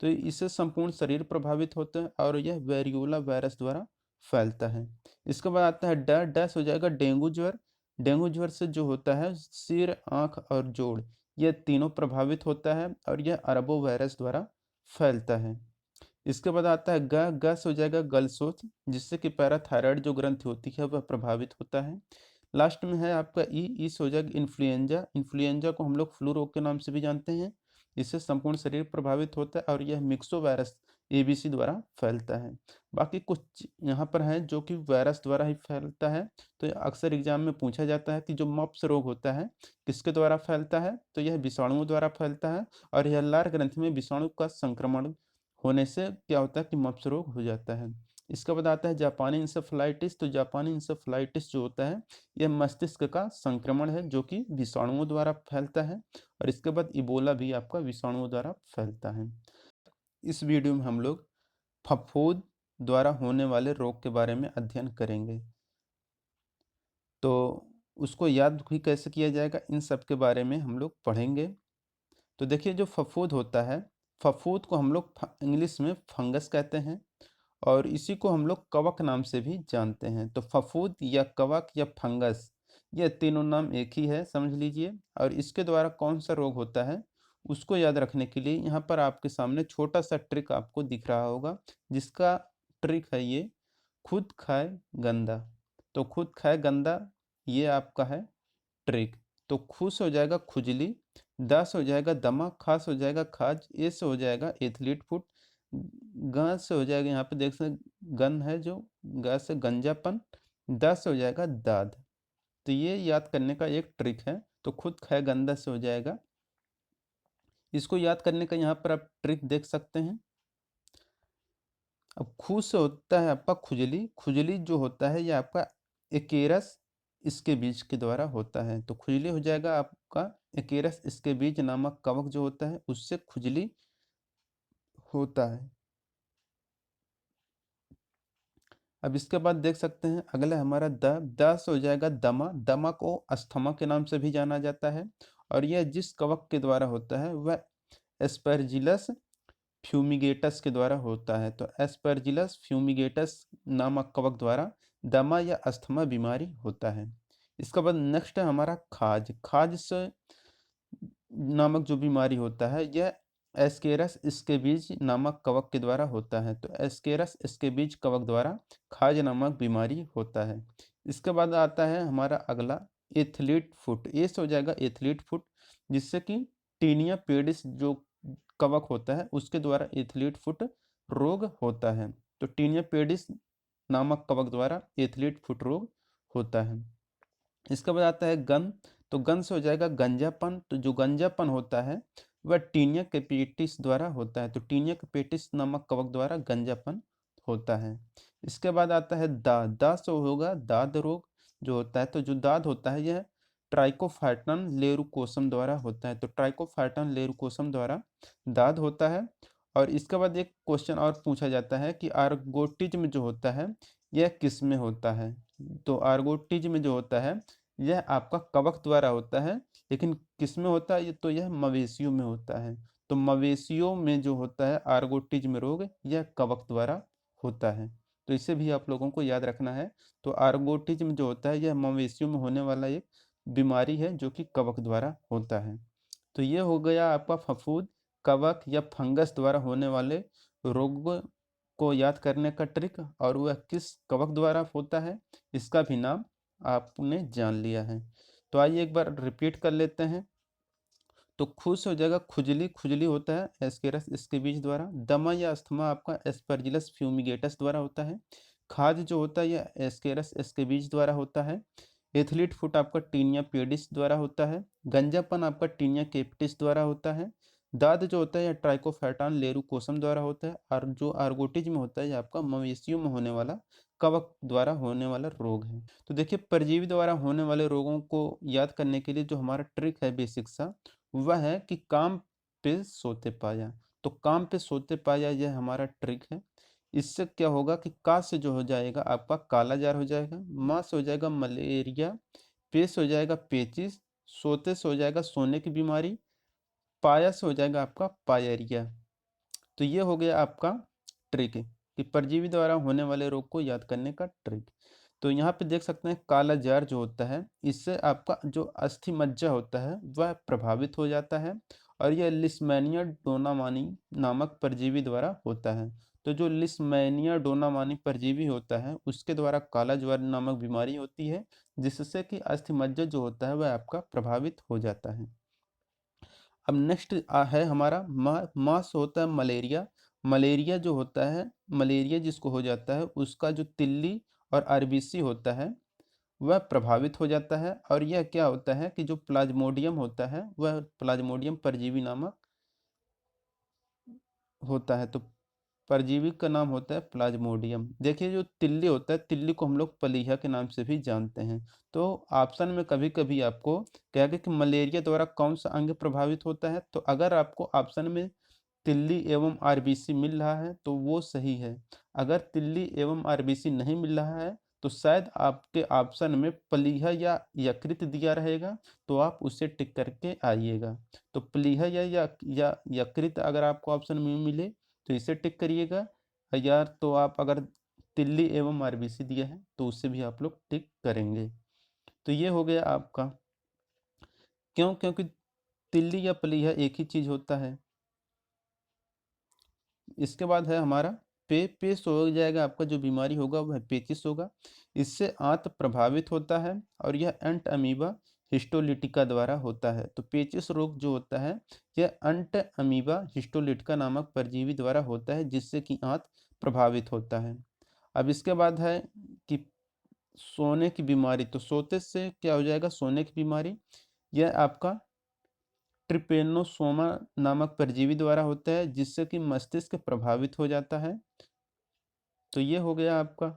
तो इससे संपूर्ण शरीर प्रभावित होता है और यह वेरियोला वायरस द्वारा फैलता है। इसके बाद आता है डैश हो जाएगा डेंगू ज्वर। डेंगू ज्वर से जो होता है सिर, आँख और जोड़, यह तीनों प्रभावित होता है और यह अरबो वायरस द्वारा फैलता है। इसके बाद आता है गैस हो जाएगा गलसोच, जिससे कि पैराथायराइड जो ग्रंथि होती है वह प्रभावित होता है। लास्ट में है आपका इस हो जाएगा इन्फ्लुएंजा। इन्फ्लुएंजा को हम लोग फ्लू रोग के नाम से भी जानते हैं। इससे संपूर्ण शरीर प्रभावित होता है और यह मिक्सो वायरस ABC द्वारा फैलता है। बाकी कुछ यहाँ पर है जो कि वायरस द्वारा ही फैलता है। तो अक्सर एग्जाम में पूछा जाता है कि जो मप्स रोग होता है किसके द्वारा फैलता है, तो यह विषाणुओं द्वारा फैलता है और यह लार ग्रंथि में विषाणु का संक्रमण होने से क्या होता है कि मप्स रोग हो जाता है। इसके बाद आता है जापानी इंसेफ्लाइटिस। तो जापानी इंसेफ्लाइटिस जो होता है यह मस्तिष्क का संक्रमण है जो कि विषाणुओं द्वारा फैलता है और इसके बाद इबोला भी आपका विषाणुओं द्वारा फैलता है। इस वीडियो में हम लोग फफूंद द्वारा होने वाले रोग के बारे में अध्ययन करेंगे। तो उसको याद भी कैसे किया जाएगा, इन सब के बारे में हम लोग पढ़ेंगे। तो देखिए, जो फफूंद होता है, फफूंद को हम लोग इंग्लिश में फंगस कहते हैं और इसी को हम लोग कवक नाम से भी जानते हैं। तो फफूंद या कवक या फंगस, यह तीनों नाम एक ही है, समझ लीजिए। और इसके द्वारा कौन सा रोग होता है उसको याद रखने के लिए यहाँ पर आपके सामने छोटा सा ट्रिक आपको दिख रहा होगा, जिसका ट्रिक है ये खुद खाए गंदा। तो खुद खाए गंदा ये आपका है ट्रिक। तो खुश हो जाएगा खुजली, दस हो जाएगा दमा, खास हो जाएगा खाज, ए से हो जाएगा एथलीट फुट, ग से हो जाएगा, यहाँ पे देख सकते गन है जो, ग से गंजापन, दस से हो जाएगा दाद। तो ये याद करने का एक ट्रिक है। तो खुद खाए गंदा से हो जाएगा, इसको याद करने का यहाँ पर आप ट्रिक देख सकते हैं। अब खुश से होता है आपका खुजली। खुजली जो होता है ये आपका एकेरस इसके बीज के द्वारा होता है। तो खुजली हो जाएगा आपका एकेरस इसके बीज नामक कवक जो होता है उससे खुजली होता है। अब इसके बाद देख सकते हैं अगला हमारा द से हो जाएगा दमा। दमा को अस्थमा के नाम से भी जाना जाता है और यह जिस कवक के द्वारा होता है वह एस्परजिलस फ्यूमिगेटस के द्वारा होता है। तो एस्परजिलस फ्यूमिगेटस नामक कवक द्वारा दमा या अस्थमा बीमारी होता है। इसके बाद नेक्स्ट है हमारा खाज। खाज से नामक जो बीमारी होता है यह एस्केरस स्केबीज नामक कवक के द्वारा होता है। तो एस्केरस स्केबीज कवक द्वारा खाज नामक बीमारी होता है। इसके बाद आता है हमारा अगला एथलीट फुट। ये हो जाएगा एथलीट फुट, जिससे कि टीनिया पेडिस जो कवक होता है उसके द्वारा एथलीट फुट रोग होता है। तो टीनिया पेडिस नामक कवक द्वारा एथलीट फुट रोग होता है। इसके बाद आता है गन। तो गन से हो जाएगा गंजापन। तो जो गंजापन होता है वह टीनिया कैपिटिस द्वारा होता है। तो टीनिया कैपिटिस नामक कवक द्वारा गंजापन होता है। इसके बाद आता है दा से होगा दाद रोग जो होता है। तो जो दाद होता है यह ट्राइकोफाइटन लेरुकोसम द्वारा होता है। तो ट्राइकोफाइटन लेरुकोसम द्वारा दाद होता है। और इसके बाद एक क्वेश्चन और पूछा जाता है कि आर्गोटिज्म जो होता है यह किस में होता है। तो आर्गोटिज्म जो होता है यह आपका कवक द्वारा होता है, लेकिन किस में होता है, ये तो यह मवेशियों में होता है। तो मवेशियों में जो होता है आर्गोटिज्म रोग, यह कवक द्वारा होता है। तो इसे भी आप लोगों को याद रखना है। तो आर्गोटिज्म जो होता है यह मवेशियों में होने वाला एक बीमारी है जो कि कवक द्वारा होता है। तो ये हो गया आपका फफूंद, कवक या फंगस द्वारा होने वाले रोग को याद करने का ट्रिक, और वह किस कवक द्वारा होता है इसका भी नाम आपने जान लिया है। तो आइए एक बार रिपीट कर लेते हैं। तो खुश हो जाएगा, खुजली, खुजली होता है एस्केरस स्केबीज द्वारा। दमा या अस्थमा आपका एस्परजिलस फ्यूमिगेटस द्वारा होता है। खाज जो होता है यह एस्केरस स्केबीज द्वारा होता है। एथलीट फुट आपका टीनिया पेडिस द्वारा होता है। गंजापन आपका टीनिया केपिटिस द्वारा होता है। दाद जो होता है यह ट्राइकोफैटान लेरुकोसम द्वारा होता है। और जो आर्गोटिज्म होता है यह आपका मवेशियों में होने वाला कवक द्वारा होने वाला रोग है। तो देखिए, परजीवी द्वारा होने वाले रोगों को याद करने के लिए जो हमारा ट्रिक है बेसिक सा, वह है कि काम पे सोते पाया। तो काम पे सोते पाया यह हमारा ट्रिक है। इससे क्या होगा कि का से जो हो जाएगा आपका काला जार हो जाएगा, माँ से हो जाएगा मलेरिया, पे से हो जाएगा पेचिस, सोते से हो जाएगा सोने की बीमारी, पाया से हो जाएगा आपका पायरिया। तो ये हो गया आपका ट्रिक कि परजीवी द्वारा होने वाले रोग को याद करने का ट्रिक। तो यहाँ पे देख सकते हैं काला जार जो होता है इससे आपका जो अस्थि मज्जा होता है वह प्रभावित हो जाता है, और यह लिस्मैनिया डोनामानी नामक परजीवी द्वारा होता है। तो जो लिस्मैनिया डोनामानी परजीवी होता है उसके द्वारा काला ज्वर नामक बीमारी होती है, जिससे कि अस्थि मज्जा जो होता है वह आपका प्रभावित हो जाता है। अब नेक्स्ट है हमारा मास होता है मलेरिया। मलेरिया जो होता है, मलेरिया जिसको हो जाता है उसका जो तिल्ली और आरबीसी होता है वह प्रभावित हो जाता है, और यह क्या होता है कि जो प्लाज्मोडियम होता है वह प्लाज्मोडियम परजीवी नामक होता है। तो परजीवी का नाम होता है प्लाज्मोडियम। देखिए, जो तिल्ली होता है, तिल्ली को हम लोग पलीहा के नाम से भी जानते हैं। तो ऑप्शन में कभी कभी आपको कहेगा कि मलेरिया द्वारा कौन सा अंग प्रभावित होता है, तो अगर आपको ऑप्शन में तिल्ली एवं आरबीसी मिल रहा है तो वो सही है। अगर तिल्ली एवं आरबीसी नहीं मिल रहा है तो शायद आपके ऑप्शन में प्लीहा या यकृत दिया रहेगा, तो आप उसे टिक करके आइएगा। तो प्लीहा या यकृत अगर आपको ऑप्शन में मिले तो इसे टिक करिएगा, या तो आप अगर तिल्ली एवं आरबीसी दिया है तो उससे भी आप लोग टिक करेंगे। तो ये हो गया आपका। क्यों? क्योंकि तिल्ली या प्लीहा एक ही चीज होता है। इसके बाद है हमारा पेस हो जाएगा, आपका जो बीमारी होगा वह पेचिस होगा। इससे आंत प्रभावित होता है, और यह एंट अमीबा हिस्टोलिटिका द्वारा होता है। तो पेचिस रोग जो होता है यह अंट अमीबा हिस्टोलिटिका नामक परजीवी द्वारा होता है, जिससे कि आंत प्रभावित होता है। अब इसके बाद है कि सोने की बीमारी। तो सोते से क्या हो जाएगा, सोने की बीमारी, यह आपका ट्रिपेनोसोमा नामक परजीवी द्वारा होता है, जिससे कि मस्तिष्क प्रभावित हो जाता है। तो ये हो गया आपका।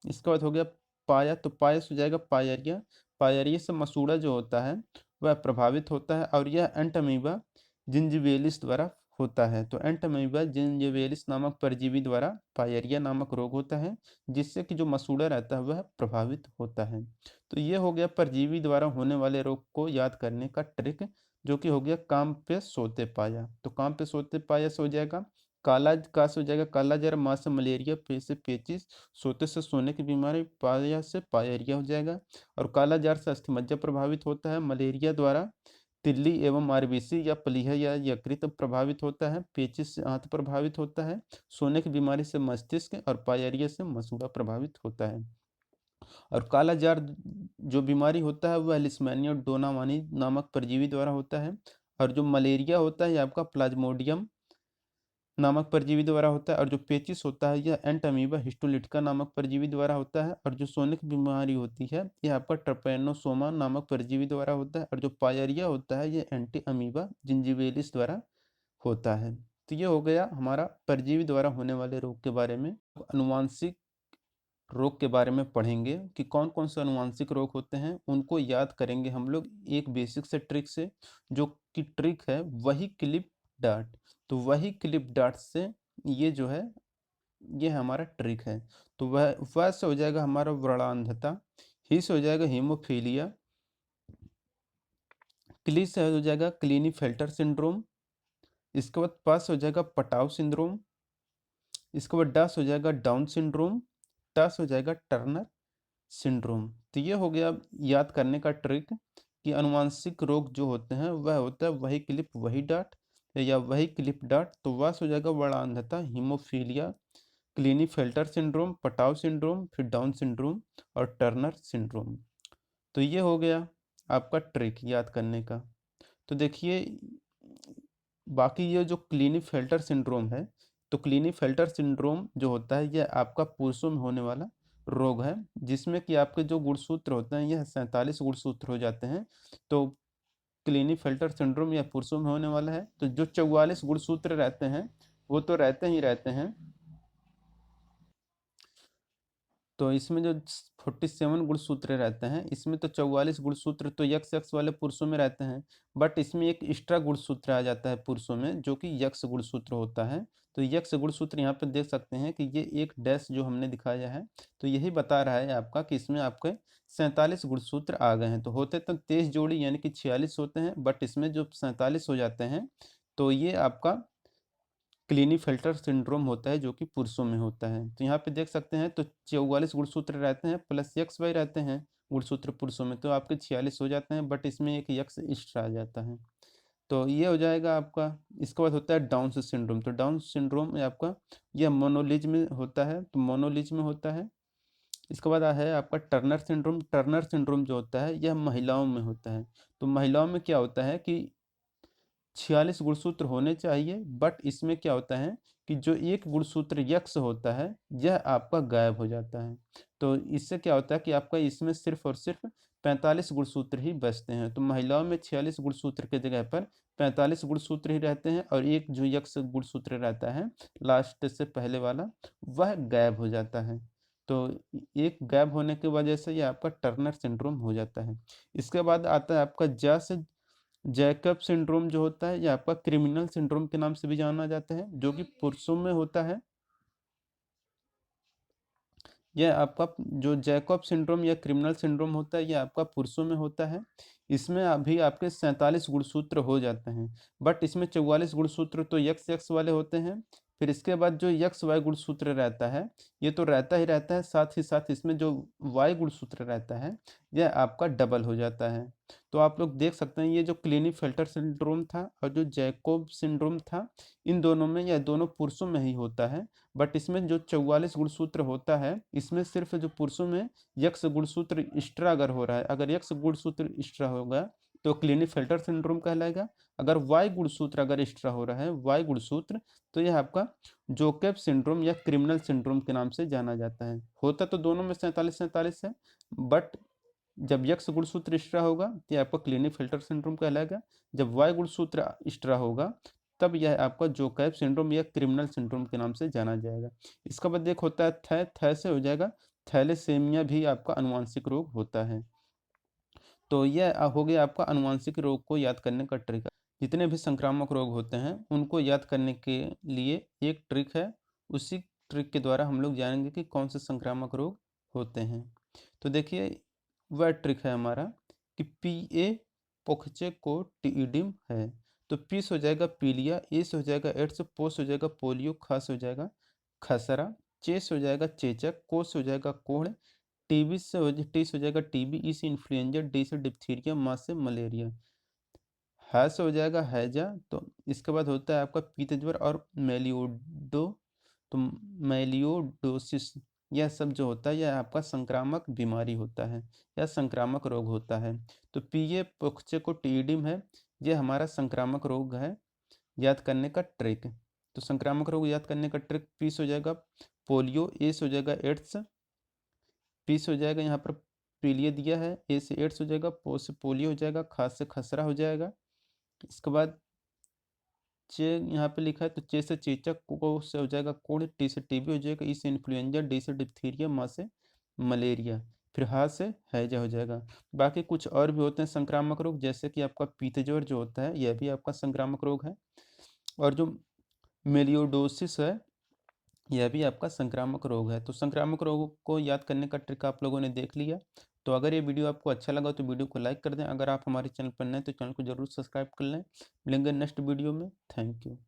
इसके बाद हो गया पाया। तो पाया से हो जाएगा पायरिया। पायरिया से मसूड़ा जो होता है वह प्रभावित होता है, और यह एंटमीबा जिंजिवेलिस द्वारा होता है। तो एंटमीबा जिंजिवेलिस नामक परजीवी द्वारा पायरिया नामक रोग होता है, जिससे कि जो मसूड़ा रहता है वह प्रभावित होता है। तो ये हो गया परजीवी द्वारा होने वाले रोग को याद करने का ट्रिक, जो कि हो गया काम पे सोते पाया। तो काम पे सोते पाया से हो जाएगा काला, का से हो जाएगा काला जर, माँ से मलेरिया, पे से पेचिस, सोते से सोने की बीमारी, पाया से पायरिया हो जाएगा। और काला जार से अस्थि प्रभावित होता है। मलेरिया द्वारा तिल्ली एवं आरबीसी या प्लीहा या यकृत प्रभावित होता है। पेचिस से आंत प्रभावित होता है। सोने की बीमारी से मस्तिष्क, और पायरिया से मसूड़ा प्रभावित होता है। और काला जार जो बीमारी होता है वह लिस्मैनिया डोनामानी नामक परजीवी द्वारा होता है। और जो मलेरिया होता है यह आपका प्लाज्मोडियम नामक परजीवी द्वारा होता है। और जो पेचिस होता है यह एंटमीबा हिस्टोलिटिका नामक परजीवी द्वारा होता है। और जो सोने की बीमारी होती है यह आपका ट्रपेनोसोमा नामक परजीवी द्वारा होता है। और जो पायरिया होता है यह एंटी अमीबा जिंजिवेलिस द्वारा होता है। तो ये हो गया हमारा परजीवी द्वारा होने वाले रोग के बारे में। अनुवांशिक रोग के बारे में पढ़ेंगे कि कौन कौन से अनुवांशिक रोग होते हैं, उनको याद करेंगे हम लोग एक बेसिक से ट्रिक से, जो कि ट्रिक है वही क्लिप डार्ट। तो वही क्लिप डार्ट से ये जो है ये हमारा ट्रिक है। तो वह से हो जाएगा हमारा व्रणांधता, ही से हो जाएगा हीमोफीलिया, क्ली से हो जाएगा क्लीनीफेल्टर सिंड्रोम, इसके बाद पा से हो जाएगा पटाव सिंड्रोम, इसके बाद डा से हो जाएगा डाउन सिंड्रोम, टा से हो जाएगा टर्नर सिंड्रोम। तो ये हो गया याद करने का ट्रिक कि अनुवांशिक रोग जो होते हैं वह होता है वही क्लिप वही डाट, या वही क्लिप डाट। तो वह से हो जाएगा वर्णांधता, हीमोफीलिया, क्लीनीफेल्टर सिंड्रोम, पटाव सिंड्रोम, फिर डाउन सिंड्रोम और टर्नर सिंड्रोम। तो ये हो गया आपका ट्रिक याद करने का। तो देखिए बाकी ये जो क्लीनीफेल्टर सिंड्रोम है, तो क्लीनीफेल्टर सिंड्रोम जो होता है यह आपका पुरुषों में होने वाला रोग है, जिसमें कि आपके जो गुणसूत्र होते हैं यह 47 गुणसूत्र हो जाते हैं। तो क्लीनीफेल्टर सिंड्रोम यह पुरुषों में होने वाला है। तो जो 44 गुणसूत्र रहते हैं वो तो रहते ही रहते हैं। तो इसमें जो 47 गुणसूत्र रहते हैं, इसमें तो 44 गुणसूत्र तो यक्स यक्स वाले पुरुषों में रहते हैं, बट इसमें एक एक्स्ट्रा गुणसूत्र आ जाता है पुरुषों में, जो कि यक्स गुणसूत्र होता है। तो यक्स गुणसूत्र यहाँ पे देख सकते हैं कि ये एक डैश जो हमने दिखाया है, तो यही बता रहा है आपका कि इसमें आपके 47 गुणसूत्र आ गए हैं। तो होते तो 23 जोड़ी यानी कि 46 होते हैं, बट इसमें जो 47 हो जाते हैं, तो ये आपका क्लीनीफेल्टर सिंड्रोम होता है, जो कि पुरुषों में होता है। तो यहाँ पे देख सकते हैं तो 44 गुणसूत्र रहते हैं प्लस यक्स वाई रहते हैं गुणसूत्र पुरुषों में, तो आपके 46 हो जाते हैं, बट इसमें एक यक्स एक्स्ट्रा आ जाता है। तो ये हो जाएगा आपका। इसके बाद होता है डाउन सिंड्रोम। तो डाउन सिंड्रोम में आपका यह मोनोलिज में होता है, तो मोनोलिज में होता है। इसके बाद है आपका टर्नर सिंड्रोम। टर्नर सिंड्रोम जो होता है यह महिलाओं में होता है। तो महिलाओं में क्या होता है कि 46 गुणसूत्र होने चाहिए, बट इसमें क्या होता है कि जो एक गुणसूत्र यक्स होता है यह आपका गायब हो जाता है। तो इससे क्या होता है कि आपका इसमें सिर्फ और सिर्फ 45 गुणसूत्र ही बचते हैं। तो महिलाओं में 46 गुणसूत्र के जगह पर 45 गुणसूत्र ही रहते हैं, और एक जो यक्स गुणसूत्र रहता है लास्ट से पहले वाला, वह गायब हो जाता है। तो एक गायब होने की वजह से यह आपका टर्नर सिंड्रोम हो जाता है। इसके बाद आता है आपका जा से जैकब सिंड्रोम जो होता है, यह आपका क्रिमिनल सिंड्रोम के नाम से भी जाना जाता है, जो कि पुरुषों में होता है। यह आपका जो जैकब सिंड्रोम या क्रिमिनल सिंड्रोम होता है, यह आपका पुरुषों में होता है। इसमें अभी आपके 47 गुणसूत्र हो जाते हैं, बट इसमें 44 गुणसूत्र तो यक्स यक्स वाले होते हैं। फिर इसके बाद जो यक्स वाई गुणसूत्र रहता है, ये तो रहता ही रहता है, साथ ही साथ इसमें जो वाई गुणसूत्र रहता है यह आपका डबल हो जाता है। तो आप लोग देख सकते हैं ये जो क्लीनीफेल्टर सिंड्रोम था और जो जैकोब सिंड्रोम था, इन दोनों में, यह दोनों पुरुषों में ही होता है। बट इसमें जो 44 गुणसूत्र होता है, इसमें सिर्फ जो पुरुषों में यक्स गुणसूत्र एक्स्ट्रा अगर हो रहा है, अगर यक्स गुणसूत्र एक्स्ट्रा होगा तो क्लीनीफेल्टर सिंड्रोम कहलाएगा। अगर वाई गुणसूत्र अगर एक्स्ट्रा हो रहा है, वाई गुणसूत्र, तो यह आपका जोकेब सिंड्रोम या क्रिमिनल सिंड्रोम के नाम से जाना जाता है। होता तो दोनों में 47 47 है, बट जब यक्स गुणसूत्र एक्स्ट्रा होगा तो यह आपका क्लीनीफेल्टर सिंड्रोम कहलाएगा। जब वाई गुणसूत्र एक्स्ट्रा होगा तब यह आपका जोकैब सिंड्रोम या क्रिमिनल सिंड्रोम के नाम से जाना जाएगा। इसका बाद एक होता है थै, थै से हो जाएगा थैलेसेमिया, भी आपका अनुवांशिक रोग होता है। तो यह हो गया आपका अनुवांशिक रोग को याद करने का ट्रिक। जितने भी संक्रामक रोग होते हैं उनको याद करने के लिए एक ट्रिक है, उसी ट्रिक के द्वारा हम लोग जानेंगे कि कौन से संक्रामक रोग होते हैं। तो देखिए वह ट्रिक है हमारा कि पी ए पोखचे को टीइडिम है। तो पी से हो जाएगा पीलिया, ए से हो जाएगा एड्स, पो से हो जाएगा पोलियो, खा से हो जाएगा खसरा, चे से हो जाएगा चेचक, को से हो जाएगा कोढ़, टीबी से हो टी से हो जाएगा टीबी, ई से इन्फ्लुएंजा, डी से डिप्थीरिया, मा से मलेरिया, है से हो जाएगा हैजा। तो इसके बाद होता है आपका पीत ज्वर और मेलियोडो, तो मेलियोडोसिस, यह सब जो होता है यह आपका संक्रामक बीमारी होता है या संक्रामक रोग होता है। तो पीए पोखचे को टीडिम है, यह हमारा संक्रामक रोग है याद करने का ट्रिक। तो संक्रामक रोग याद करने का ट्रिक, पी से हो जाएगा पोलियो, ए से हो जाएगा एड्स, पी से हो जाएगा यहाँ पर पीलिया दिया है, ए से एड्स हो जाएगा, पो से पोलियो हो जाएगा, खा से खसरा हो जाएगा। इसके बाद चे यहाँ पे लिखा है, तो चे से चेचक, को से हो जाएगा कोढ़, टी से टीबी हो जाएगा, ई से इन्फ्लुएंजा, डी से डिप्थीरिया, मा से मलेरिया, फिर हा से हैजा हो जाएगा। बाकी कुछ और भी होते हैं संक्रामक रोग, जैसे कि आपका पीतज्वर जो होता है यह भी आपका संक्रामक रोग है। और जो मेलियोडोसिस है, यह भी आपका संक्रामक रोग है। तो संक्रामक रोगों को याद करने का ट्रिक आप लोगों ने देख लिया। तो अगर ये वीडियो आपको अच्छा लगा तो वीडियो को लाइक कर दें। अगर आप हमारे चैनल पर नए हैं तो चैनल को ज़रूर सब्सक्राइब कर लें। मिलेंगे नेक्स्ट वीडियो में। Thank you.